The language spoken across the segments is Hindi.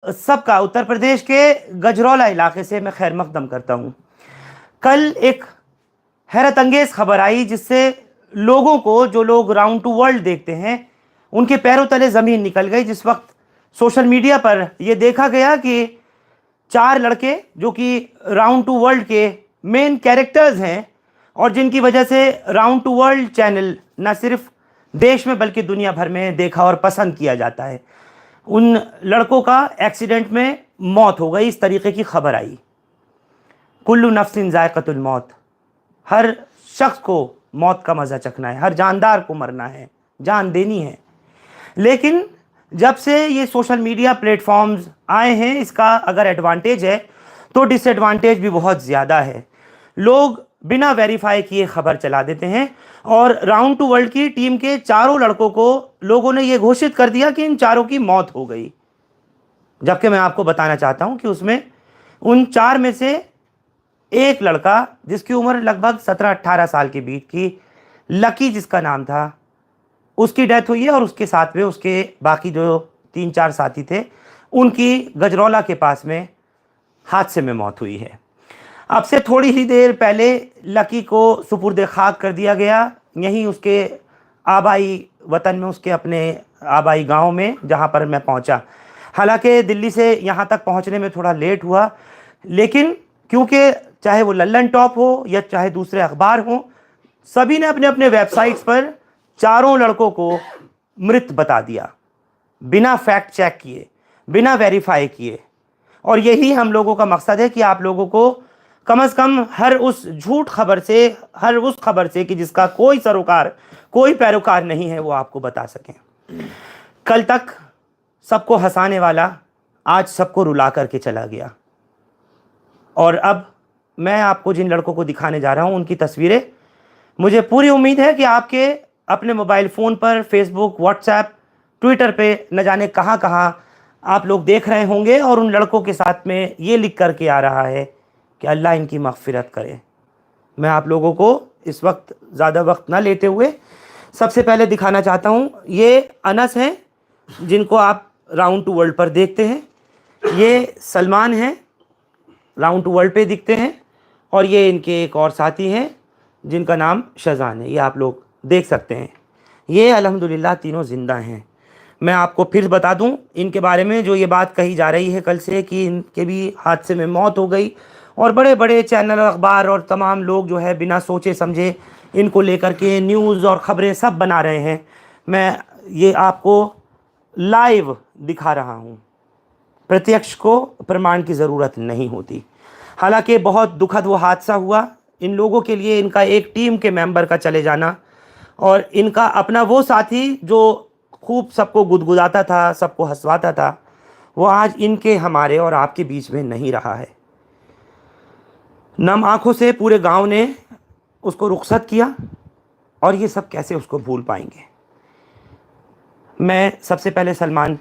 सबका उत्तर प्रदेश के गजरौला इलाके से मैं खैर मकदम करता हूँ। कल एक हैरत अंगेज खबर आई जिससे लोगों को, जो लोग राउंड टू वर्ल्ड देखते हैं, उनके पैरों तले ज़मीन निकल गई। जिस वक्त सोशल मीडिया पर यह देखा गया कि चार लड़के जो कि राउंड टू वर्ल्ड के मेन कैरेक्टर्स हैं और जिनकी वजह से राउंड टू वर्ल्ड चैनल न सिर्फ देश में बल्कि दुनिया भर में देखा और पसंद किया जाता है, उन लड़कों का एक्सीडेंट में मौत हो गई। इस तरीके की खबर आई। कुल्लू नफ्सिन जायक़तुल मौत, हर शख्स को मौत का मज़ा चखना है, हर जानदार को मरना है, जान देनी है। लेकिन जब से ये सोशल मीडिया प्लेटफॉर्म्स आए हैं, इसका अगर एडवांटेज है तो डिसएडवांटेज भी बहुत ज़्यादा है। लोग बिना वेरीफाई किए खबर चला देते हैं और राउंड टू वर्ल्ड की टीम के चारों लड़कों को लोगों ने ये घोषित कर दिया कि इन चारों की मौत हो गई, जबकि मैं आपको बताना चाहता हूं कि उसमें उन चार में से एक लड़का जिसकी उम्र लगभग 17-18 साल के बीच की, लकी जिसका नाम था, उसकी डेथ हुई है और उसके साथ में उसके बाकी जो 3-4 साथी थे उनकी गजरौला के पास में हादसे में मौत हुई है। अब से थोड़ी ही देर पहले लकी को सुपुर्द खाक कर दिया गया, यहीं उसके आबाई वतन में, उसके अपने आबाई गांव में, जहां पर मैं पहुंचा। हालांकि दिल्ली से यहां तक पहुंचने में थोड़ा लेट हुआ, लेकिन क्योंकि चाहे वो लल्लन टॉप हो या चाहे दूसरे अखबार हो, सभी ने अपने अपने वेबसाइट्स पर चारों लड़कों को मृत बता दिया, बिना फैक्ट चेक किए, बिना वेरीफाई किए। और यही हम लोगों का मकसद है कि आप लोगों को कम से कम हर उस झूठ खबर से, हर उस खबर से कि जिसका कोई सरोकार, कोई पैरोकार नहीं है, वो आपको बता सकें। कल तक सबको हंसाने वाला आज सबको रुला करके चला गया। और अब मैं आपको जिन लड़कों को दिखाने जा रहा हूं उनकी तस्वीरें, मुझे पूरी उम्मीद है कि आपके अपने मोबाइल फ़ोन पर, फेसबुक, व्हाट्सएप, ट्विटर पे न जाने कहां कहां आप लोग देख रहे होंगे और उन लड़कों के साथ में ये लिख करके आ रहा है कि अल्लाह इनकी मग़फ़िरत करे। मैं आप लोगों को इस वक्त ज़्यादा वक्त ना लेते हुए सबसे पहले दिखाना चाहता हूँ, ये अनस हैं जिनको आप राउंड टू वर्ल्ड पर देखते हैं, ये सलमान हैं, राउंड टू वर्ल्ड पे दिखते हैं, और ये इनके एक और साथी हैं जिनका नाम शहजान है, ये आप लोग देख सकते हैं। ये अल्हम्दुलिल्लाह तीनों ज़िंदा हैं। मैं आपको फिर बता दूं इनके बारे में, जो ये बात कही जा रही है कल से कि इनके भी हादसे में मौत हो गई, और बड़े बड़े चैनल, अखबार और तमाम लोग जो है बिना सोचे समझे इनको लेकर के न्यूज़ और ख़बरें सब बना रहे हैं। मैं ये आपको लाइव दिखा रहा हूँ, प्रत्यक्ष को प्रमाण की ज़रूरत नहीं होती। हालांकि बहुत दुखद वो हादसा हुआ इन लोगों के लिए, इनका एक टीम के मेंबर का चले जाना और इनका अपना वो साथी जो खूब सबको गुदगुदाता था, सबको हंसवाता था, वो आज इनके, हमारे और आपके बीच में नहीं रहा है। नम आंखों से पूरे गांव ने उसको रुखसत किया और ये सब कैसे उसको भूल पाएंगे। मैं सबसे पहले सलमान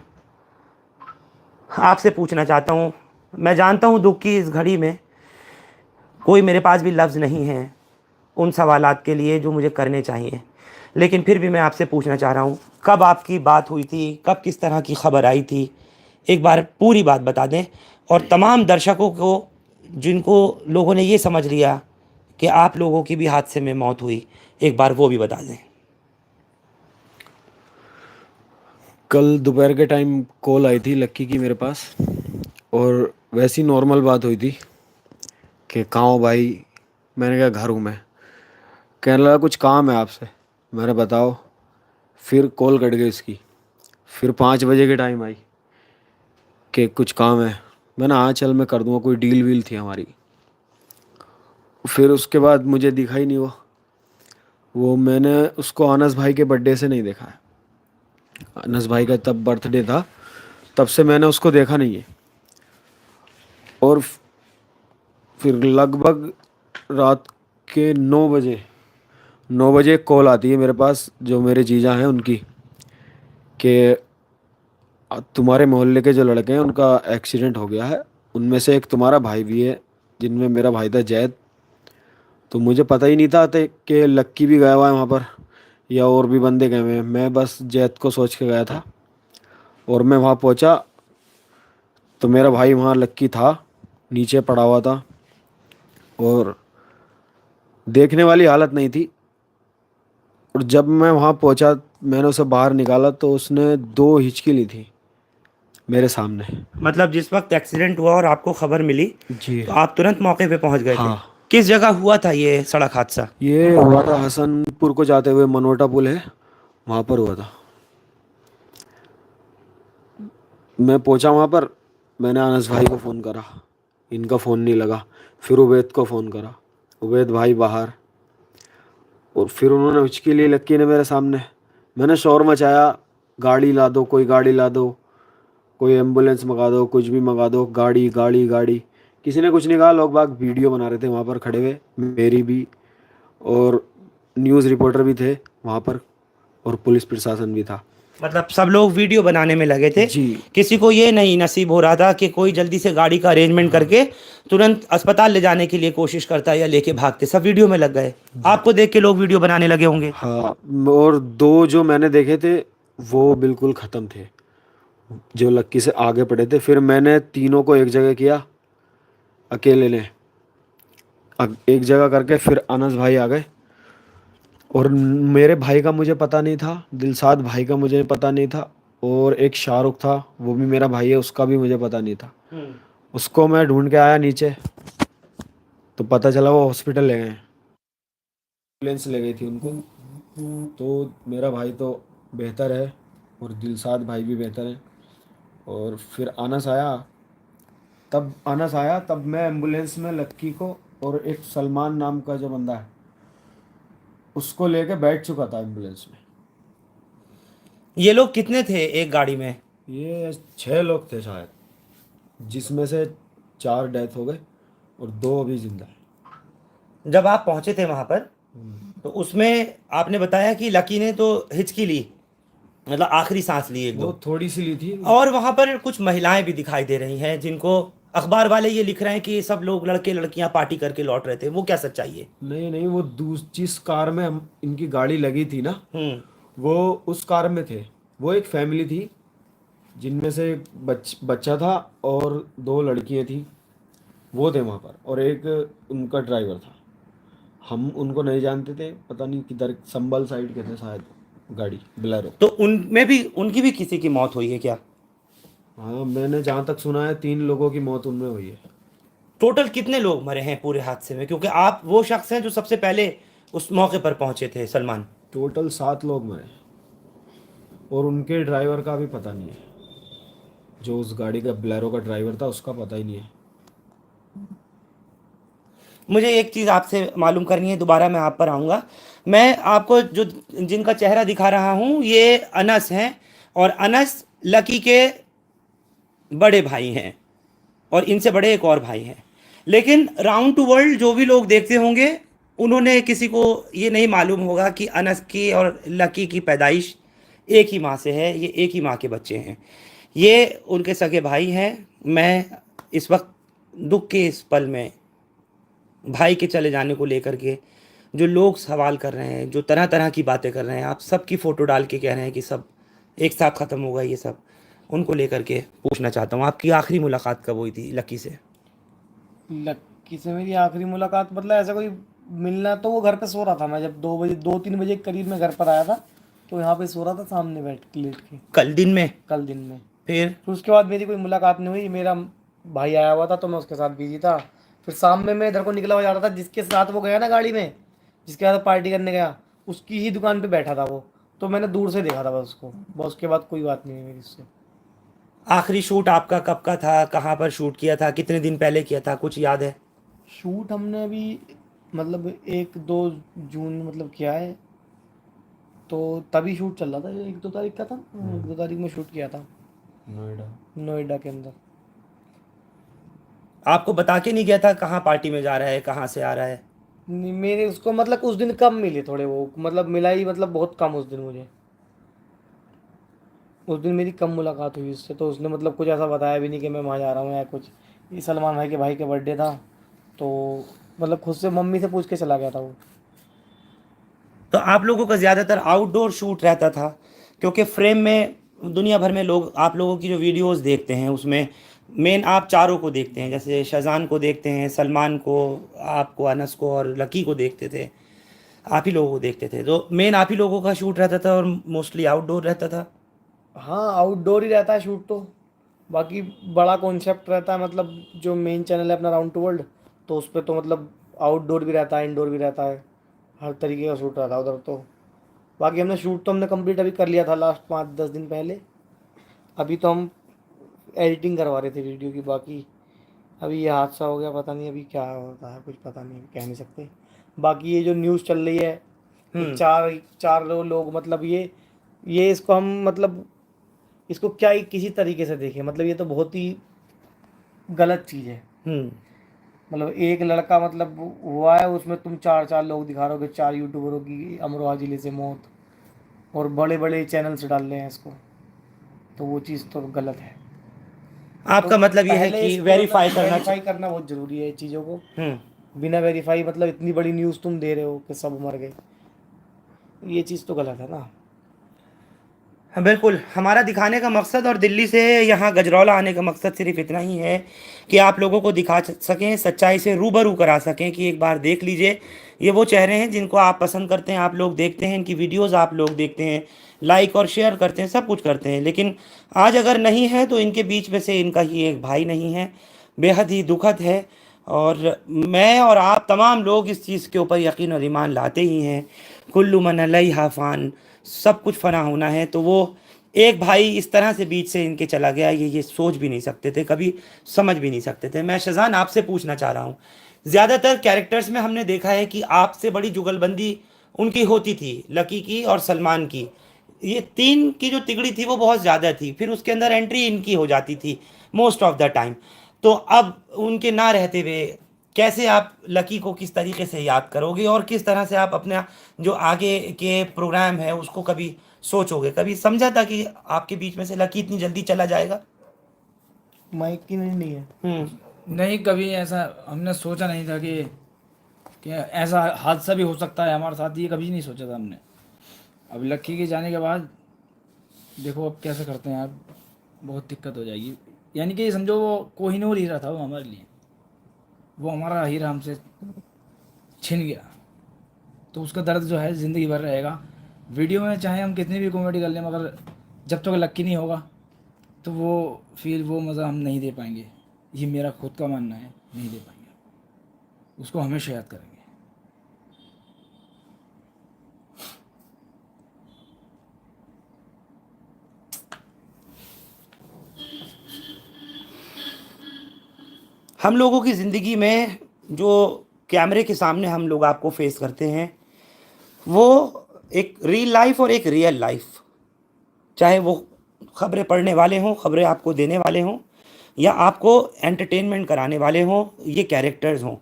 आपसे पूछना चाहता हूँ, मैं जानता हूँ दुख की इस घड़ी में कोई मेरे पास भी लफ्ज़ नहीं है उन सवालात के लिए जो मुझे करने चाहिए, लेकिन फिर भी मैं आपसे पूछना चाह रहा हूँ, कब आपकी बात हुई थी, कब किस तरह की खबर आई थी, एक बार पूरी बात बता दें। और तमाम दर्शकों को जिनको लोगों ने ये समझ लिया कि आप लोगों की भी हादसे में मौत हुई, एक बार वो भी बता दें। कल दोपहर के टाइम कॉल आई थी लक्की की मेरे पास, और वैसी नॉर्मल बात हुई थी कि कहाँ हो भाई। मैंने कहा घर हूँ मैं। कहने लगा कुछ काम है आपसे। मैंने बताओ। फिर कॉल कट गई इसकी। फिर 5 बजे के टाइम आई कि कुछ काम है। मैंने हाँ चल मैं कर दूँगा, कोई डील वील थी हमारी। फिर उसके बाद मुझे दिखा ही नहीं वो मैंने उसको अनस भाई के बर्थडे से नहीं देखा है। अनस भाई का तब बर्थडे था, तब से मैंने उसको देखा नहीं है। और फिर लगभग रात के 9 बजे कॉल आती है मेरे पास, जो मेरे जीजा हैं उनकी, कि तुम्हारे मोहल्ले के जो लड़के हैं उनका एक्सीडेंट हो गया है, उनमें से एक तुम्हारा भाई भी है, जिनमें मेरा भाई था जैद। तो मुझे पता ही नहीं था कि लक्की भी गया हुआ है वहाँ पर या और भी बंदे गए हुए हैं। मैं बस जैद को सोच के गया था और मैं वहाँ पहुँचा तो मेरा भाई वहाँ लक्की था, नीचे पड़ा हुआ था और देखने वाली हालत नहीं थी। और जब मैं वहाँ पहुँचा, मैंने उसे बाहर निकाला तो उसने 2 हिचकी ली थी मेरे सामने। मतलब जिस वक्त एक्सीडेंट हुआ और आपको खबर मिली जी तो आप तुरंत मौके पे पहुंच गए थे। हाँ। किस जगह हुआ था ये सड़क हादसा? ये हुआ था हसनपुर को जाते हुए, मनोटा पुल है वहाँ पर हुआ था। मैं पहुंचा वहाँ पर, मैंने अनस भाई को फ़ोन करा, इनका फ़ोन नहीं लगा। फिर उबैद को फ़ोन करा, उबैद भाई बाहर। और फिर उन्होंने हिचकी ली लक्की ने मेरे सामने। मैंने शोर मचाया, गाड़ी ला दो, कोई गाड़ी ला दो, कोई एम्बुलेंस मंगा दो, कुछ भी मंगा दो, गाड़ी गाड़ी गाड़ी। किसी ने कुछ नहीं कहा। लोग बाग वीडियो बना रहे थे वहाँ पर खड़े हुए, मेरी भी, और न्यूज़ रिपोर्टर भी थे वहाँ पर, और पुलिस प्रशासन भी था। मतलब सब लोग वीडियो बनाने में लगे थे। जी किसी को ये नहीं नसीब हो रहा था कि कोई जल्दी से गाड़ी का अरेंजमेंट करके तुरंत अस्पताल ले जाने के लिए कोशिश करता या लेके भागते, सब वीडियो में लग गए। आपको देख के लोग वीडियो बनाने लगे होंगे। हाँ। और 2 जो मैंने देखे थे वो बिल्कुल ख़त्म थे, जो लक्की से आगे पड़े थे। फिर मैंने तीनों को एक जगह किया अकेले ने, एक जगह करके फिर अनस भाई आ गए। और मेरे भाई का मुझे पता नहीं था, दिलसाद भाई का मुझे पता नहीं था, और एक शाहरुख था, वो भी मेरा भाई है, उसका भी मुझे पता नहीं था। उसको मैं ढूंढ के आया नीचे, तो पता चला वो हॉस्पिटल ले गए, एम्बुलेंस ले गई थी उनको। तो मेरा भाई तो बेहतर है, और दिलसाद भाई भी बेहतर है। और फिर अनस आया तब मैं एम्बुलेंस में लक्की को और एक सलमान नाम का जो बंदा है उसको लेके बैठ चुका था एम्बुलेंस में। ये लोग कितने थे एक गाड़ी में? ये 6 लोग थे शायद, जिसमें से 4 डेथ हो गए और 2 अभी जिंदा है। जब आप पहुंचे थे वहां पर तो उसमें आपने बताया कि लकी ने तो हिचकी ली, मतलब आखिरी सांस ली एक वो दो। थोड़ी सी ली थी। और वहां पर कुछ महिलाएं भी दिखाई दे रही हैं जिनको अखबार वाले ये लिख रहे हैं कि ये सब लोग लड़के लड़कियां पार्टी करके लौट रहे थे। वो क्या सच्चाई है? नहीं नहीं, वो जिस कार में इनकी गाड़ी लगी थी ना, हम्म। वो उस कार में थे। वो एक फैमिली थी, जिनमें से एक बच्चा था और 2 लड़कियां थी, वो थे वहाँ पर, और एक उनका ड्राइवर था। हम उनको नहीं जानते थे, पता नहीं किधर, संभल साइड के थे शायद, गाड़ी बोलेरो। तो उनमें भी उनकी भी किसी की मौत हुई है क्या? हाँ, मैंने जहाँ तक सुना है 3 लोगों की मौत उनमें हुई है। टोटल कितने लोग मरे हैं पूरे हादसे में, क्योंकि आप वो शख्स हैं जो सबसे पहले उस मौके पर पहुंचे थे, सलमान। टोटल 7 लोग मरे, और उनके ड्राइवर का भी पता नहीं है। जो उस गाड़ी का बोलेरो का ड्राइवर था उसका पता ही नहीं है। मुझे एक चीज़ आपसे मालूम करनी है, दोबारा मैं आप पर आऊँगा। मैं आपको जो जिनका चेहरा दिखा रहा हूँ ये अनस हैं, और अनस लकी के बड़े भाई हैं, और इनसे बड़े एक और भाई हैं। लेकिन राउंड टू वर्ल्ड जो भी लोग देखते होंगे उन्होंने, किसी को ये नहीं मालूम होगा कि अनस की और लकी की पैदाइश एक ही माँ से है, ये एक ही माँ के बच्चे हैं, ये उनके सगे भाई हैं। मैं इस वक्त दुख के इस पल में भाई के चले जाने को लेकर के जो लोग सवाल कर रहे हैं, जो तरह तरह की बातें कर रहे हैं, आप सबकी फ़ोटो डाल के कह रहे हैं कि सब एक साथ ख़त्म होगा, ये सब उनको लेकर के पूछना चाहता हूँ, आपकी आखिरी मुलाकात कब हुई थी लकी से? लक्की से मेरी आखिरी मुलाकात मतलब ऐसा कोई मिलना, तो वो घर पे सो रहा था। मैं जब 2-3 बजे के करीब में घर पर आया था, तो यहाँ पे सो रहा था सामने बैठ के, लेट के, कल दिन में? कल दिन में। फिर फिर उसके बाद मेरी कोई मुलाकात नहीं हुई। मेरा भाई आया हुआ था तो मैं उसके साथ बिजी था। फिर शाम में मैं इधर को निकला हुआ जा रहा था, जिसके साथ वो गया ना गाड़ी में, जिसके साथ पार्टी करने गया, उसकी ही दुकान पे बैठा था वो। तो मैंने दूर से देखा था बस उसको, बस उसके बाद कोई बात नहीं हुई मेरी उससे। आखिरी शूट आपका कब का था, कहाँ पर शूट किया था, कितने दिन पहले किया था, कुछ याद है? शूट हमने अभी मतलब 1-2 जून मतलब किया है, तो तभी शूट चल रहा था। 1-2 तारीख का था, 1-2 तारीख में शूट किया था नोएडा। नोएडा के अंदर। आपको बता के नहीं गया था कहाँ पार्टी में जा रहा है, कहाँ से आ रहा है? नहीं, मेरे उसको मतलब उस दिन कम मिले थोड़े, वो मतलब मिला ही मतलब बहुत कम उस दिन मुझे। उस दिन मेरी कम मुलाकात हुई उससे, तो उसने मतलब कुछ ऐसा बताया भी नहीं कि मैं वहाँ जा रहा हूँ या कुछ। ये सलमान भाई के बर्थडे था, तो मतलब खुद से मम्मी से पूछ के चला गया था वो। तो आप लोगों का ज़्यादातर आउटडोर शूट रहता था, क्योंकि फ्रेम में दुनिया भर में लोग आप लोगों की जो वीडियोस देखते हैं उसमें मेन आप चारों को देखते हैं, जैसे शाहजान को देखते हैं, सलमान को, आपको, अनस को और लकी को देखते थे, आप ही लोगों को देखते थे, तो मेन आप ही लोगों का शूट रहता था और मोस्टली आउटडोर रहता था। हाँ, आउटडोर ही रहता है शूट तो। बाकी बड़ा कॉन्सेप्ट रहता है, मतलब जो मेन चैनल है अपना राउंड टू वर्ल्ड, तो उस पर तो मतलब आउटडोर भी रहता है, इंडोर भी रहता है, हर तरीके का शूट रहता है उधर तो। बाकी हमने शूट तो हमने कंप्लीट अभी कर लिया था लास्ट 5-10 दिन पहले। अभी तो हम एडिटिंग करवा रहे थे वीडियो की। बाकी अभी ये हादसा हो गया, पता नहीं अभी क्या होता है, कुछ पता नहीं, कह नहीं सकते। बाकी ये जो न्यूज़ चल रही है, ये चार चार लोग, मतलब ये इसको हम मतलब इसको क्या ही किसी तरीके से देखें, मतलब ये तो बहुत ही गलत चीज़ है। हम्म। मतलब एक लड़का मतलब हुआ है, उसमें तुम चार चार लोग दिखा रहे हो कि 4 यूट्यूबरों की अमरोहा जिले से मौत, और बड़े बड़े चैनल से डाल रहे हैं इसको, तो वो चीज़ तो गलत है। तो आपका मतलब ये है पहले कि इसको मतलब वेरीफाई करना वेरीफाई करना बहुत ज़रूरी है चीज़ों को। हम्म। बिना वेरीफाई मतलब इतनी बड़ी न्यूज़ तुम दे रहे हो कि सब मर गए, ये चीज़ तो गलत है ना। हाँ बिल्कुल, हमारा दिखाने का मकसद और दिल्ली से यहाँ गजरौला आने का मकसद सिर्फ इतना ही है कि आप लोगों को दिखा सकें, सच्चाई से रूबरू करा सकें कि एक बार देख लीजिए, ये वो चेहरे हैं जिनको आप पसंद करते हैं, आप लोग देखते हैं, इनकी वीडियोस आप लोग देखते हैं, लाइक और शेयर करते हैं, सब कुछ करते हैं, लेकिन आज अगर नहीं है तो इनके बीच में से इनका ही एक भाई नहीं है। बेहद ही दुखद है। और मैं और आप तमाम लोग इस चीज़ के ऊपर यकीन और ईमान लाते ही हैं, कुल्लु मन अलैहा फ़ान, सब कुछ फना होना है। तो वो एक भाई इस तरह से बीच से इनके चला गया, ये सोच भी नहीं सकते थे, कभी समझ भी नहीं सकते थे। मैं शाहजान आपसे पूछना चाह रहा हूँ, ज़्यादातर कैरेक्टर्स में हमने देखा है कि आपसे बड़ी जुगलबंदी उनकी होती थी, लकी की और सलमान की। ये तीन की जो तिगड़ी थी वो बहुत ज़्यादा थी, फिर उसके अंदर एंट्री इनकी हो जाती थी मोस्ट ऑफ द टाइम। तो अब उनके ना रहते हुए कैसे आप लकी को किस तरीके से याद करोगे और किस तरह से आप अपना जो आगे के प्रोग्राम है उसको कभी सोचोगे? कभी समझा था कि आपके बीच में से लकी इतनी जल्दी चला जाएगा? माइक की नहीं है। नहीं, कभी ऐसा हमने सोचा नहीं था कि ऐसा हादसा भी हो सकता है हमारे साथ, ये कभी नहीं सोचा था हमने। अब लक्की के जाने के बाद देखो अब कैसे करते हैं यार, बहुत दिक्कत हो जाएगी। यानी कि समझो वो कोहिनूर हीरा था वो हमारे लिए, वो हमारा हीरा हमसे छिन गया, तो उसका दर्द जो है ज़िंदगी भर रहेगा। वीडियो में चाहे हम कितनी भी कॉमेडी कर लें, मगर जब तक लक्की नहीं होगा तो वो फील, वो मज़ा हम नहीं दे पाएंगे। ये मेरा खुद का मानना है, नहीं दे पाएंगे, उसको हमेशा याद करेंगे। हम लोगों की ज़िंदगी में जो कैमरे के सामने हम लोग आपको फेस करते हैं वो एक रियल लाइफ और एक रियल लाइफ, चाहे वो खबरें पढ़ने वाले हों, खबरें आपको देने वाले हों, या आपको एंटरटेनमेंट कराने वाले हों, ये कैरेक्टर्स हों,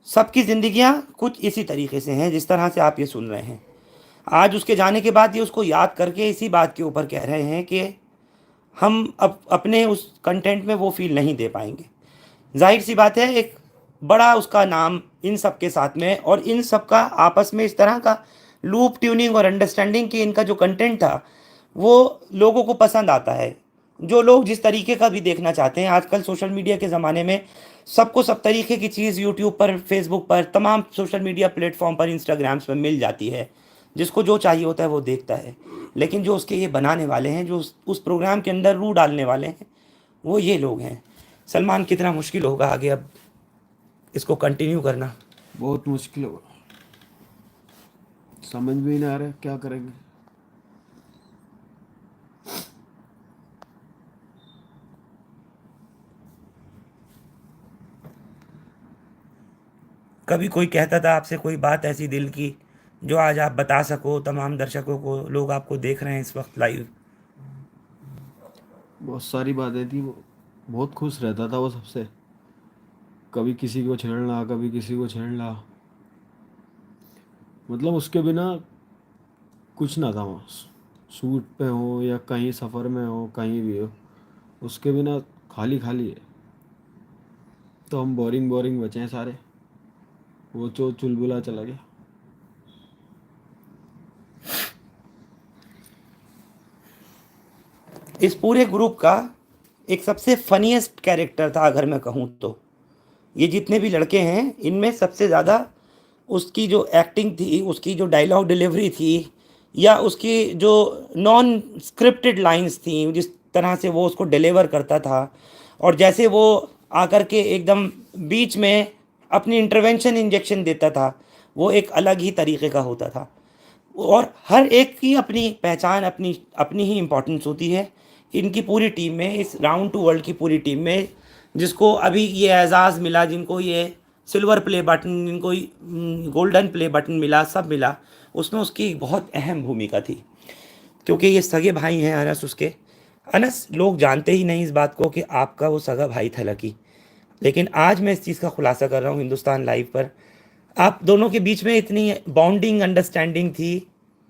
सबकी ज़िंदगियाँ कुछ इसी तरीके से हैं जिस तरह से आप ये सुन रहे हैं। आज उसके जाने के बाद ये उसको याद करके इसी बात के ऊपर कह रहे हैं कि हम अब अपने उस कंटेंट में वो फील नहीं दे पाएंगे। जाहिर सी बात है, एक बड़ा उसका नाम इन सब के साथ में, और इन सब का आपस में इस तरह का लूप ट्यूनिंग और अंडरस्टैंडिंग कि इनका जो कंटेंट था वो लोगों को पसंद आता है। जो लोग जिस तरीके का भी देखना चाहते हैं, आजकल सोशल मीडिया के ज़माने में सबको सब तरीके की चीज़ यूट्यूब पर, फेसबुक पर, तमाम सोशल मीडिया प्लेटफॉर्म पर, इंस्टाग्राम्स पर मिल जाती है। जिसको जो चाहिए होता है वो देखता है। लेकिन जो उसके ये बनाने वाले हैं, जो उस प्रोग्राम के अंदर रूह डालने वाले हैं, वो ये लोग हैं। सलमान, कितना मुश्किल होगा आगे अब इसको कंटिन्यू करना? बहुत मुश्किल होगा, समझ में ही नहीं आ रहा है क्या करेंगे। कभी कोई कहता था आपसे कोई बात ऐसी दिल की जो आज आप बता सको तमाम दर्शकों को, लोग आपको देख रहे हैं इस वक्त लाइव? बहुत सारी बातें थी, वो बहुत खुश रहता था वो सबसे, कभी किसी को छेड़ना, कभी किसी को छेड़ना, मतलब उसके बिना कुछ ना था वहाँ। शूट पे हो या कहीं सफ़र में हो, कहीं भी हो, उसके बिना खाली खाली है। तो हम बोरिंग बोरिंग बचे हैं सारे, वो जो चुलबुला चला गया। इस पूरे ग्रुप का एक सबसे फनीएस्ट कैरेक्टर था अगर मैं कहूँ तो। ये जितने भी लड़के हैं इनमें सबसे ज़्यादा उसकी जो एक्टिंग थी, उसकी जो डायलॉग डिलीवरी थी, या उसकी जो नॉन स्क्रिप्टेड लाइंस थी, जिस तरह से वो उसको डिलीवर करता था, और जैसे वो आकर के एकदम बीच में अपनी इंटरवेंशन इंजेक्शन देता था, वो एक अलग ही तरीके का होता था। और हर एक की अपनी पहचान, अपनी अपनी ही इम्पोर्टेंस होती है। इनकी पूरी टीम में, इस राउंड टू वर्ल्ड की पूरी टीम में, जिसको अभी ये एजाज़ मिला, जिनको ये सिल्वर प्ले बटन, जिनको गोल्डन प्ले बटन मिला, सब मिला, उसमें उसकी एक बहुत अहम भूमिका थी। क्योंकि ये सगे भाई हैं अनस उसके। अनस लोग जानते ही नहीं इस बात को कि आपका वो सगा भाई था लकी। लेकिन आज मैं इस चीज़ का खुलासा कर रहा हूँ हिंदुस्तान लाइव पर। आप दोनों के बीच में इतनी बॉन्डिंग, अंडरस्टैंडिंग थी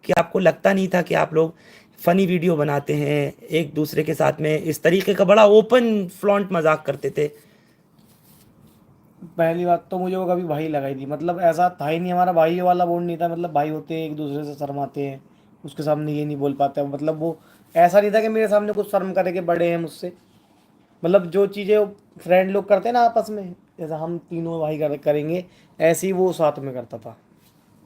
कि आपको लगता नहीं था कि आप लोग फ़नी वीडियो बनाते हैं, एक दूसरे के साथ में इस तरीके का बड़ा ओपन फ्लॉन्ट मजाक करते थे। पहली बात तो मुझे वो कभी भाई लगाई थी, मतलब ऐसा था ही नहीं, हमारा भाई वाला बॉन्ड नहीं था। मतलब भाई होते हैं एक दूसरे से शर्माते हैं, उसके सामने ये नहीं बोल पाते। मतलब वो ऐसा नहीं था कि मेरे सामने कुछ शर्म करे कि बड़े हैं मुझसे। मतलब जो चीज़ें फ्रेंड लोग करते हैं ना आपस में, जैसा हम तीनों भाई करेंगे, ऐसे ही वो साथ में करता था।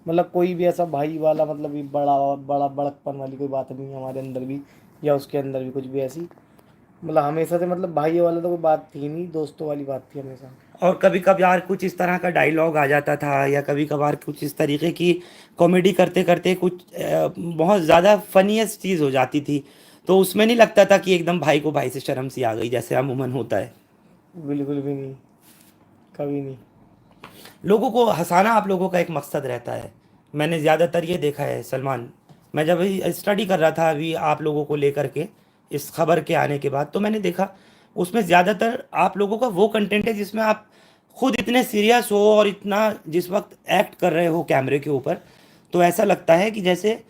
मतलब कोई भी ऐसा भाई वाला, मतलब ये बड़ा बड़ा बड़कपन वाली कोई बात नहीं है हमारे अंदर भी, या उसके अंदर भी कुछ भी ऐसी। मतलब हमेशा से, मतलब भाई वाला तो कोई बात थी नहीं, दोस्तों वाली बात थी हमेशा। और कभी कभार कुछ इस तरह का डायलॉग आ जाता था, या कभी कभार कुछ इस तरीके की कॉमेडी करते करते कुछ बहुत ज़्यादा फनीएस्ट चीज़ हो जाती थी, तो उसमें नहीं लगता था कि एकदम भाई को भाई से शर्म सी आ गई, जैसे अमूमन होता है। बिल्कुल भी नहीं, कभी नहीं। लोगों को हंसाना आप लोगों का एक मकसद रहता है। मैंने ज़्यादातर ये देखा है सलमान, मैं जब स्टडी कर रहा था अभी आप लोगों को लेकर के इस खबर के आने के बाद, तो मैंने देखा उसमें ज़्यादातर आप लोगों का वो कंटेंट है जिसमें आप खुद इतने सीरियस हो और इतना जिस वक्त एक्ट कर रहे हो कैमरे के ऊपर, तो ऐसा लगता है कि जैसे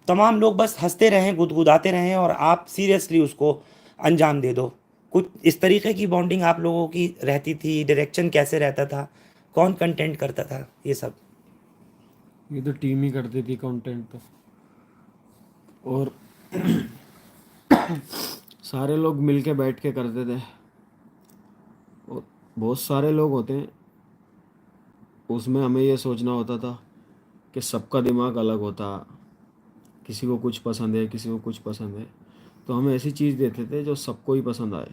तमाम लोग बस हंसते रहें, गुदगुदाते रहें, और आप सीरियसली उसको अंजाम दे दो। कुछ इस तरीके की बॉन्डिंग आप लोगों की रहती थी? डायरेक्शन कैसे रहता था? कौन कंटेंट करता था? ये सब ये तो टीम ही करती थी कंटेंट तो। और सारे लोग मिलके बैठ के करते थे। और बहुत सारे लोग होते हैं उसमें, हमें ये सोचना होता था कि सबका दिमाग अलग होता, किसी को कुछ पसंद है, किसी को कुछ पसंद है, तो हम ऐसी चीज़ देते थे जो सबको ही पसंद आए।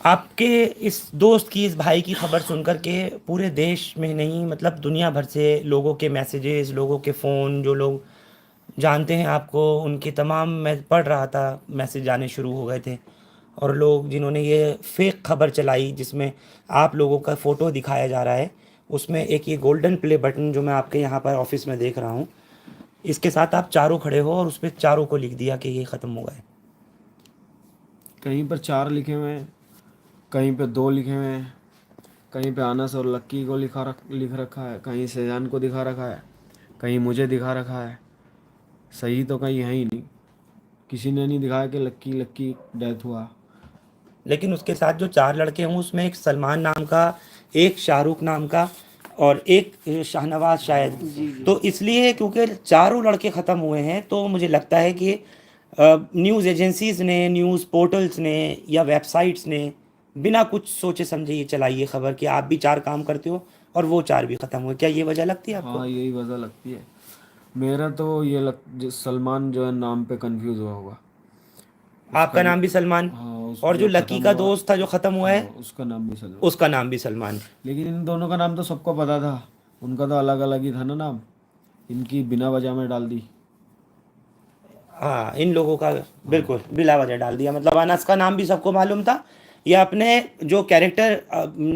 आपके इस दोस्त की, इस भाई की खबर सुनकर के पूरे देश में नहीं, मतलब दुनिया भर से लोगों के मैसेजेस, लोगों के फ़ोन, जो लोग जानते हैं आपको, उनके तमाम, मैं पढ़ रहा था, मैसेज आने शुरू हो गए थे। और लोग जिन्होंने ये फेक खबर चलाई जिसमें आप लोगों का फ़ोटो दिखाया जा रहा है, उसमें एक ये गोल्डन प्ले बटन जो मैं आपके यहाँ पर ऑफिस में देख रहा हूँ, इसके साथ आप चारों खड़े हो और उस पर चारों को लिख दिया कि ये ख़त्म हो गए। कहीं पर 4 लिखे हुए हैं, कहीं पे 2 लिखे हुए हैं, कहीं पे अनस और लक्की को लिख रखा है, कहीं शेजान को दिखा रखा है, कहीं मुझे दिखा रखा है। सही तो कहीं है ही नहीं, किसी ने नहीं दिखाया कि लक्की लक्की डेथ हुआ। लेकिन उसके साथ जो 4 लड़के हैं उसमें एक सलमान नाम का, एक शाहरुख नाम का, और एक शाहनवाज शायद। तो इसलिए क्योंकि चारों लड़के ख़त्म हुए हैं, तो मुझे लगता है कि न्यूज़ एजेंसीज़ ने, न्यूज़ पोर्टल्स ने, या वेबसाइट्स ने बिना कुछ सोचे समझे ये चलाई ये खबर कि आप भी 4 काम करते हो और वो 4 भी ख़त्म हुए। क्या ये वजह लगती है आपको? हाँ, यही वजह लगती है। मेरा तो सलमान जो है नाम पे कंफ्यूज हुआ होगा। आपका नाम भी सलमान, हाँ, और जो लकी खत्म का हुआ, दोस्त था जो ख़त्म हुआ है, हाँ, उसका नाम भी सलमान। उसका नाम भी सलमान। लेकिन इन दोनों का नाम तो सबको पता था, उनका तो अलग अलग ही था ना नाम, इनकी बिना वजह में डाल दी। हाँ, इन लोगों का बिल्कुल बिला वजह डाल दिया। मतलब अनस का नाम भी सबको मालूम था, या अपने जो कैरेक्टर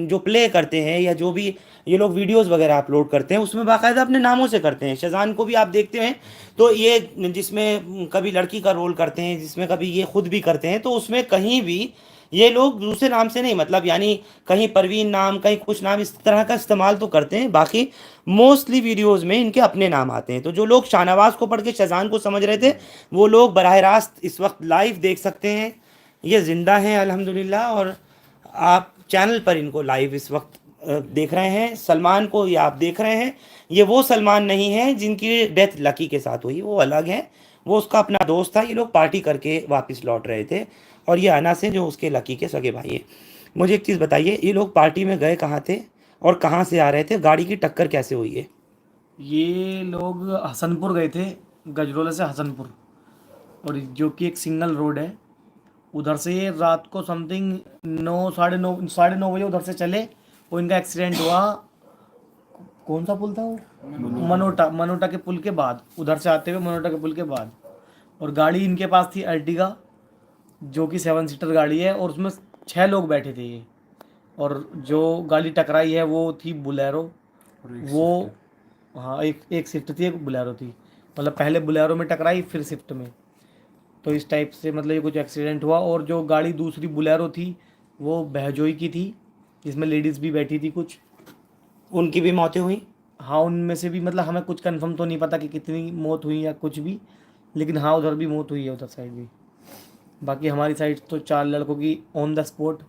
जो प्ले करते हैं, या जो भी ये लोग वीडियोस वगैरह अपलोड करते हैं, उसमें बाकायदा अपने नामों से करते हैं। शेजान को भी आप देखते हैं तो ये जिसमें कभी लड़की का रोल करते हैं, जिसमें कभी ये खुद भी करते हैं, तो उसमें कहीं भी ये लोग दूसरे नाम से नहीं, मतलब यानी कहीं परवीन नाम, कहीं कुछ नाम, इस तरह का इस्तेमाल तो करते हैं, बाकी मोस्टली वीडियोस में इनके अपने नाम आते हैं। तो जो लोग शाहनवाज को पढ़ के शेजान को समझ रहे थे, वो लोग बराह रास्त इस वक्त लाइव देख सकते हैं। ये ज़िंदा हैं अल्हम्दुलिल्लाह, और आप चैनल पर इनको लाइव इस वक्त देख रहे हैं। सलमान को ये आप देख रहे हैं, ये वो सलमान नहीं है जिनकी डेथ लकी के साथ हुई, वो अलग हैं। वो उसका अपना दोस्त था। ये लोग पार्टी करके वापस लौट रहे थे और ये अनस है जो उसके लकी के सगे भाई है। मुझे एक चीज़ बताइए, ये लोग पार्टी में गए कहाँ थे और कहाँ से आ रहे थे? गाड़ी की टक्कर कैसे हुई है? ये लोग हसनपुर गए थे, गजरोला से हसनपुर, और जो कि एक सिंगल रोड है। उधर से ये रात को समथिंग 9 साढ़े 9 बजे उधर से चले और इनका एक्सीडेंट हुआ। कौन सा पुल था वो? मनोटा के पुल के बाद, उधर से आते हुए मनोटा के पुल के बाद। और गाड़ी इनके पास थी अर्टिगा, जो कि 7 सीटर गाड़ी है, और उसमें 6 लोग बैठे थे ये। और जो गाड़ी टकराई है वो थी बुलेरो। वो हाँ, एक स्विफ्ट थी, एक बुलेरो थी। मतलब पहले बुलेरो में टकराई, फिर स्विफ्ट में। तो इस टाइप से मतलब ये कुछ एक्सीडेंट हुआ। और जो गाड़ी दूसरी बुलेरो थी वो बहजोई की थी, जिसमें लेडीज़ भी बैठी थी कुछ। उनकी भी मौतें हुई? हाँ, उनमें से भी मतलब हमें कुछ कंफर्म तो नहीं पता कि कितनी मौत हुई या कुछ भी, लेकिन हाँ उधर भी मौत हुई है, उधर साइड भी। बाकी हमारी साइड तो 4 लड़कों की ऑन द स्पॉट,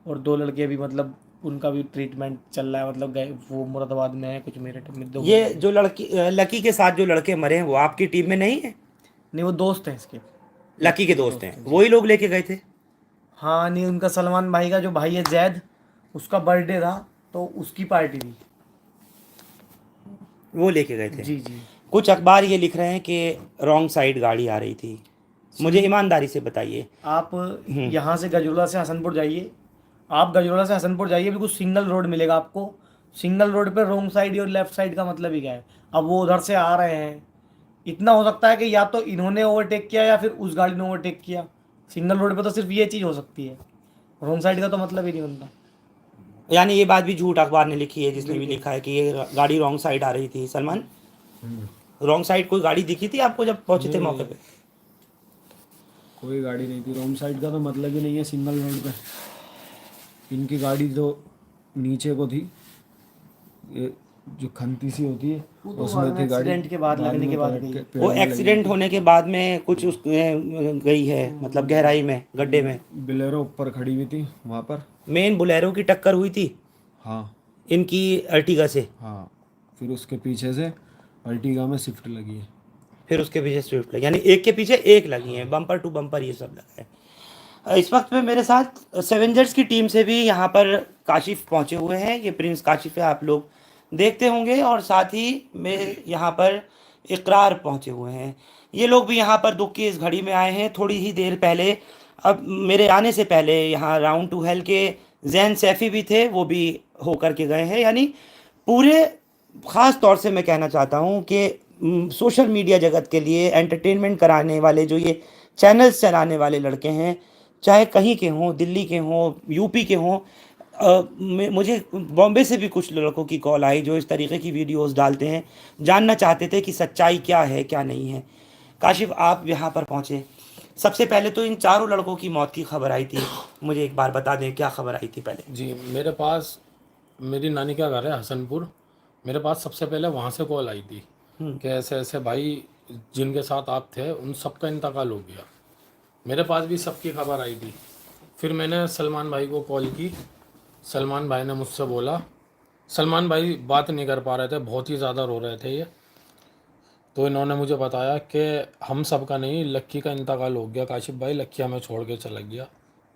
और 2 लड़के अभी मतलब उनका भी ट्रीटमेंट चल रहा है। मतलब गए वो मुरादाबाद में है, कुछ मेरठ में, 2। ये जो लकी के साथ जो लड़के मरे हैं वो आपकी टीम में नहीं है? नहीं, वो दोस्त हैं इसके। लकी के दोस्त हैं, वही लोग लेके गए थे? हाँ, नहीं, उनका सलमान भाई का जो भाई है जैद, उसका बर्थडे था तो उसकी पार्टी थी। वो लेके गए थे। जी जी। कुछ अखबार ये लिख रहे हैं कि रॉन्ग साइड गाड़ी आ रही थी। मुझे ईमानदारी से बताइए। आप यहाँ से गजरोला से हसनपुर जाइए, आप गजरोला से हसनपुर जाइए, बिल्कुल सिंगल रोड मिलेगा आपको। सिंगल रोड पे रोंग साइड और लेफ्ट साइड का मतलब ही क्या है? अब वो उधर से आ रहे हैं, इतना हो सकता है कि या तो इन्होंने ओवरटेक किया या फिर उस गाड़ी ने ओवरटेक किया। सिंगल रोड पे तो सिर्फ ये चीज़ हो सकती है, रोंग साइड का तो मतलब ही नहीं बनता। यानी ये बात भी झूठ अखबार ने लिखी है, जिसने भी लिखा है कि ये गाड़ी रॉन्ग साइड आ रही थी। सलमान, रॉन्ग साइड कोई गाड़ी दिखी थी आपको जब पहुंचे थे मौके पे? कोई गाड़ी नहीं थी। रॉन्ग साइड का तो मतलब ही नहीं है सिंगल रोड पे। इनकी गाड़ी तो नीचे को थी, ये जो खंती सी होती है उसमें थी गाड़ी। एक्सीडेंट के बाद लगने के बाद गई। वो एक्सीडेंट होने के बाद में कुछ उस गई है, मतलब गहराई में, गड्ढे में। बिलेरो ऊपर खड़ी हुई थी वहाँ पर। मेन बुलेरो की टक्कर हुई थी हाँ इनकी अर्टिगा से, हाँ, फिर उसके पीछे से अर्टिगा में शिफ्ट लगी है। फिर उसके पीछे स्विफ्ट लगी, यानी एक के पीछे एक लगी है, बम्पर टू बम्पर ये सब लगा है। इस वक्त में मेरे साथ सेवेंजर्स की टीम से भी यहाँ पर काशिफ पहुँचे हुए हैं। ये प्रिंस काशिफ है, आप लोग देखते होंगे। और साथ ही में यहाँ पर इकरार पहुँचे हुए हैं। ये लोग भी यहाँ पर दुख की इस घड़ी में आए हैं। थोड़ी ही देर पहले, अब मेरे आने से पहले, यहाँ राउंड टू हेल के जैन सैफ़ी भी थे, वो भी होकर के गए हैं। यानी पूरे ख़ास तौर से मैं कहना चाहता हूँ कि सोशल मीडिया जगत के लिए एंटरटेनमेंट कराने वाले जो ये चैनल्स चलाने वाले लड़के हैं, चाहे कहीं के हों, दिल्ली के हों, यूपी के हों, मुझे बॉम्बे से भी कुछ लड़कों की कॉल आई जो इस तरीके की वीडियोस डालते हैं, जानना चाहते थे कि सच्चाई क्या है क्या नहीं है। काशिफ, आप यहाँ पर पहुँचे, सबसे पहले तो इन चारों लड़कों की मौत की खबर आई थी, मुझे एक बार बता दें क्या खबर आई थी पहले? जी, मेरे पास मेरी नानी का घर है हसनपुर। मेरे पास सबसे पहले वहाँ से कॉल आई थी कि ऐसे ऐसे भाई जिनके साथ आप थे उन सबका इंतकाल हो गया। मेरे पास भी सबकी खबर आई थी। फिर मैंने सलमान भाई को कॉल की। सलमान भाई ने मुझसे बोला, सलमान भाई बात नहीं कर पा रहे थे, बहुत ही ज़्यादा रो रहे थे ये। तो इन्होंने मुझे बताया कि हम सब का नहीं, लक्की का इंतकाल हो गया काशिफ भाई, लक्की हमें छोड़ के चला गया।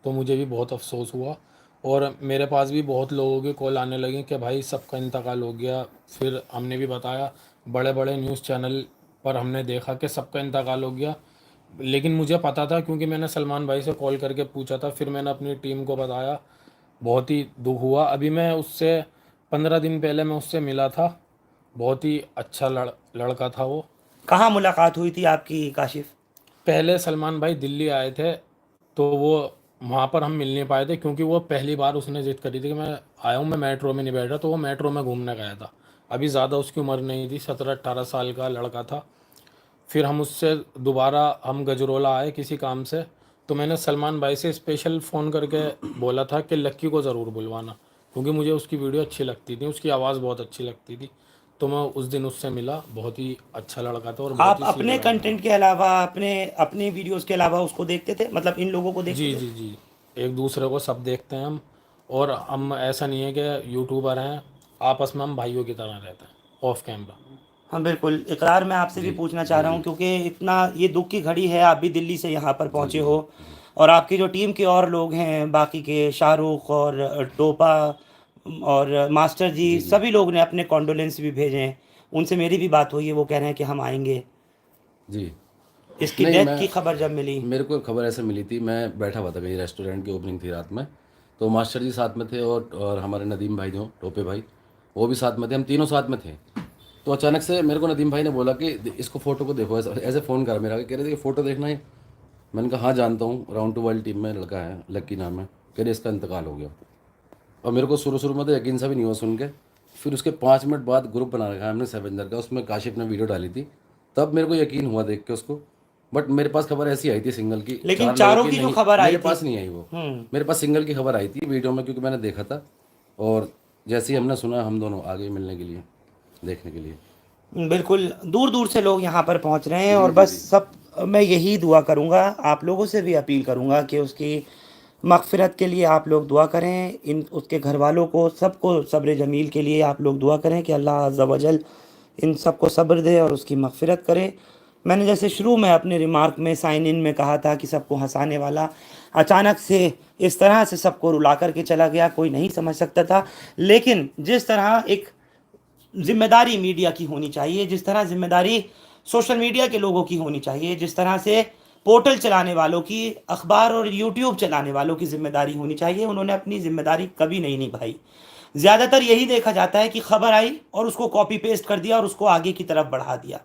तो मुझे भी बहुत अफसोस हुआ और मेरे पास भी बहुत लोगों की कॉल आने लगी कि भाई सबका इंतकाल हो गया। फिर हमने भी बताया, बड़े बड़े न्यूज़ चैनल पर हमने देखा कि सबका इंतकाल हो गया। लेकिन मुझे पता था क्योंकि मैंने सलमान भाई से कॉल करके पूछा था, फिर मैंने अपनी टीम को बताया। बहुत ही दुख हुआ। अभी मैं उससे 15 दिन पहले मैं उससे मिला था। बहुत ही अच्छा लड़का था वो। कहाँ मुलाकात हुई थी आपकी काशिफ? पहले सलमान भाई दिल्ली आए थे तो वो वहाँ पर हम मिल नहीं पाए थे क्योंकि वो पहली बार उसने जिद करी थी कि मैं आया हूँ, मैं मेट्रो में नहीं बैठ रहा, तो वो मेट्रो में घूमने गया था। अभी ज़्यादा उसकी उम्र नहीं थी, 17-18 साल का लड़का था। फिर हम उससे दोबारा हम गजरोला आए किसी काम से, तो मैंने सलमान भाई से स्पेशल फ़ोन करके बोला था कि लक्की को ज़रूर बुलवाना, क्योंकि मुझे उसकी वीडियो अच्छी लगती थी, उसकी आवाज़ बहुत अच्छी लगती थी। तो मैं उस दिन उससे मिला। बहुत ही अच्छा लड़का था और बहुत आप ही अपने सीधा लड़का कंटेंट के अलावा, अपने वीडियोस के अलावा उसको देखते थे, मतलब इन लोगों को था। देखते जी थे? जी जी, एक दूसरे को सब देखते हैं हम। और हम ऐसा नहीं है कि यूट्यूबर हैं, आपस में हम भाइयों की तरह रहते हैं ऑफ कैमरा। हाँ बिल्कुल, इकरार मैं आपसे भी पूछना चाह रहा हूँ, क्योंकि इतना ये दुख की घड़ी है, आप भी दिल्ली से यहाँ पर पहुँचे हो, और आपकी जो टीम के और लोग हैं बाकी के, शाहरुख और टोपा और मास्टर जी, सभी लोग ने अपने कॉन्डोलेंस भी भेजे हैं। उनसे मेरी भी बात हुई है, वो कह रहे हैं कि हम आएंगे। जी। इसकी नहीं, डेथ मैं की खबर जब मिली, मेरे को खबर ऐसे मिली थी, मैं बैठा हुआ था कहीं, रेस्टोरेंट की ओपनिंग थी रात में, तो मास्टर जी साथ में थे और हमारे नदीम भाई जो टोपे भाई वो भी साथ में थे, हम तीनों साथ में थे। तो अचानक से मेरे को नदीम भाई ने बोला कि इसको फ़ोटो को देखो, ऐसे ऐसे फ़ोन करा मेरा, कह रहे थे कि फ़ोटो देखना है। मैंने कहा हाँ जानता हूँ, राउंड टू वर्ल्ड टीम में लड़का है, लक्की नाम है। कह रहे इसका इंतकाल हो गया। और मेरे को शुरू शुरू में तो यकीन सा भी नहीं हुआ सुन के। फिर उसके 5 मिनट बाद ग्रुप बना रखा है हमने सेवेंजर का, उसमें काशिफ ने वीडियो डाली थी, तब मेरे को यकीन हुआ देख के उसको। बट मेरे पास खबर ऐसी आई थी सिंगल की, लेकिन 4 चारों लोगों की जो नहीं, खबर आई मेरे थी, पास नहीं आई वो, मेरे पास सिंगल की खबर आई थी वीडियो में, क्योंकि मैंने देखा था। और जैसे ही हमने सुना, हम दोनों आगे मिलने के लिए, देखने के लिए। बिल्कुल दूर दूर से लोग यहाँ पर पहुँच रहे हैं, और बस सब मैं यही दुआ करूँगा, आप लोगों से भी अपील करूँगा कि उसकी मग़फ़िरत के लिए आप लोग दुआ करें। इन उसके घर वालों को सबको सब्र जमील के लिए आप लोग दुआ करें कि अल्लाह अज़्ज़ा वजल इन सबको सब्र दे और उसकी मग़फ़िरत करे। मैंने जैसे शुरू में अपने रिमार्क में साइन इन में कहा था कि सबको हंसाने वाला अचानक से इस तरह से सबको रुला कर के चला गया, कोई नहीं समझ सकता था। लेकिन जिस तरह एक जिम्मेदारी मीडिया की होनी चाहिए, जिस तरह जिम्मेदारी सोशल मीडिया के लोगों की होनी चाहिए, जिस तरह से पोर्टल चलाने वालों की, अखबार और यूट्यूब चलाने वालों की जिम्मेदारी होनी चाहिए, उन्होंने अपनी जिम्मेदारी कभी नहीं निभाई। ज़्यादातर यही देखा जाता है कि खबर आई और उसको कॉपी पेस्ट कर दिया और उसको आगे की तरफ बढ़ा दिया।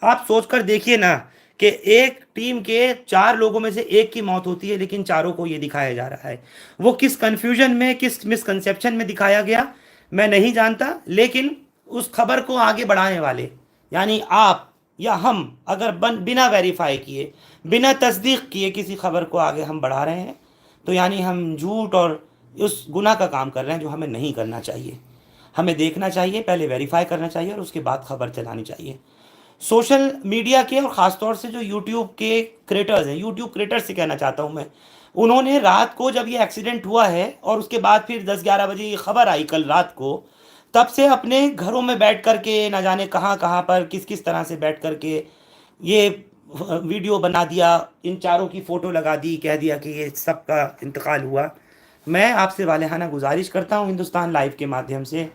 आप सोच कर देखिए ना कि एक टीम के 4 लोगों में से एक की मौत होती है, लेकिन चारों को ये दिखाया जा रहा है। वो किस कन्फ्यूजन में, किस मिसकंसेप्शन में दिखाया गया मैं नहीं जानता, लेकिन उस खबर को आगे बढ़ाने वाले यानी आप या हम अगर बिना वेरीफाई किए, बिना तस्दीक किए किसी खबर को आगे हम बढ़ा रहे हैं, तो यानी हम झूठ और उस गुनाह का काम कर रहे हैं जो हमें नहीं करना चाहिए। हमें देखना चाहिए, पहले वेरीफाई करना चाहिए और उसके बाद खबर चलानी चाहिए। सोशल मीडिया के और ख़ास तौर से जो यूट्यूब के क्रिएटर्स हैं, यूट्यूब क्रिएटर्स से कहना चाहता हूँ मैं, उन्होंने रात को जब ये एक्सीडेंट हुआ है और उसके बाद फिर 10-11 बजे ये खबर आई कल रात को, तब से अपने घरों में बैठ कर के, ना जाने कहाँ कहाँ पर किस किस तरह से बैठ कर के ये वीडियो बना दिया, इन चारों की फ़ोटो लगा दी, कह दिया कि ये सबका इंतकाल हुआ। मैं आपसे वालेहाना गुजारिश करता हूँ हिंदुस्तान लाइव के माध्यम से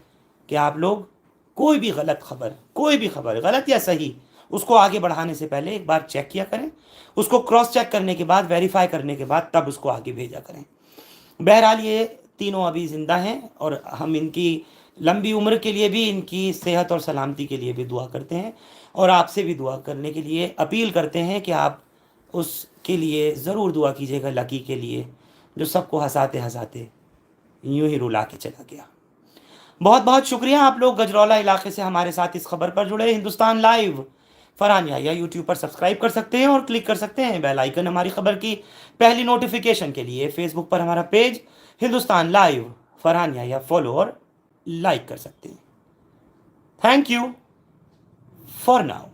कि आप लोग कोई भी गलत खबर, कोई भी खबर गलत या सही, उसको आगे बढ़ाने से पहले एक बार चेक किया करें, उसको क्रॉस चेक करने के बाद, वेरीफाई करने के बाद तब उसको आगे भेजा करें। बहरहाल ये तीनों अभी ज़िंदा हैं और हम इनकी लंबी उम्र के लिए भी, इनकी सेहत और सलामती के लिए भी दुआ करते हैं, और आपसे भी दुआ करने के लिए अपील करते हैं कि आप उसके लिए ज़रूर दुआ कीजिएगा, लकी के लिए, जो सबको हंसाते हंसाते यूं ही रुला के चला गया। बहुत बहुत शुक्रिया आप लोग गजरौला इलाके से हमारे साथ इस खबर पर जुड़े। हिंदुस्तान लाइव फरहान याहिया यूट्यूब पर सब्सक्राइब कर सकते हैं और क्लिक कर सकते हैं बेल आइकन हमारी खबर की पहली नोटिफिकेशन के लिए। फेसबुक पर हमारा page Hindustan live Farhan Yahiya follow और लाइक कर सकते हैं। Thank you for now.